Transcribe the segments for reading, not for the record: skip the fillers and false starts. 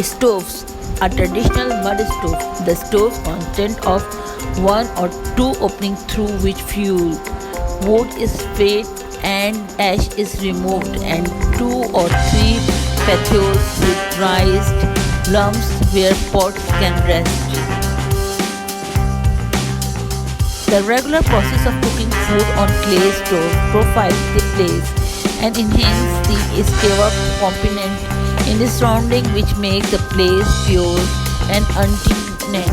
Stoves. A traditional mud stove. The stove consists of one or two openings through which fuel, wood is fed and ash is removed, and two or three petioles with raised lumps where pots can rest. The regular process of cooking food on clay stove profiles the place and enhances the escape component in the surrounding which make the place pure and untainted.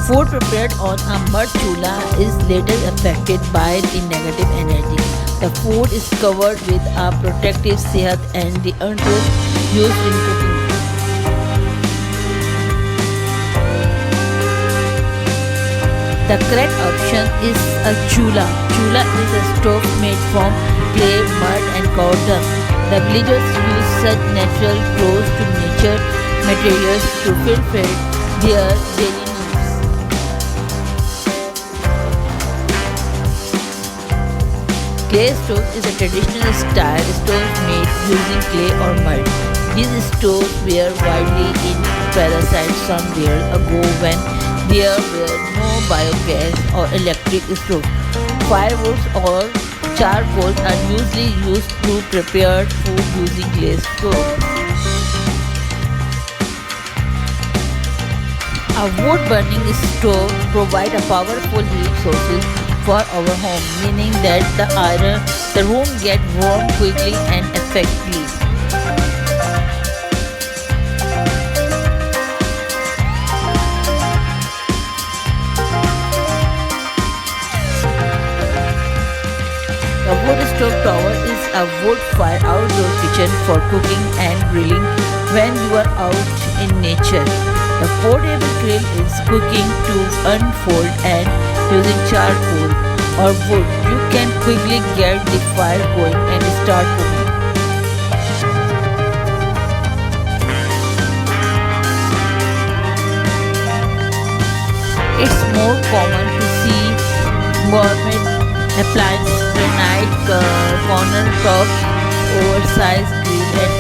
Food prepared on a mud chula is later affected by the negative energy. The food is covered with a protective sehat and the earth used in cooking. The correct option is a chula. Chula is a stove made from clay, mud and cow dung. The villagers use such natural close to nature materials to fulfill their daily needs. Clay stove is a traditional style stove made using clay or mud. These stoves were widely in parasite some years ago when there were no biogas or electric stove. Firewoods or charcoal are usually used to prepare food using clay stove. A wood burning stove provides a powerful heat source for our home, meaning that the room gets warm quickly and effectively. A wood stove tower is a wood-fired outdoor kitchen for cooking and grilling when you are out in nature. The portable grill is cooking to unfold and using charcoal or wood. You can quickly get the fire going and start cooking. It's more common to see gourmet appliances, granite countertops, oversized grill and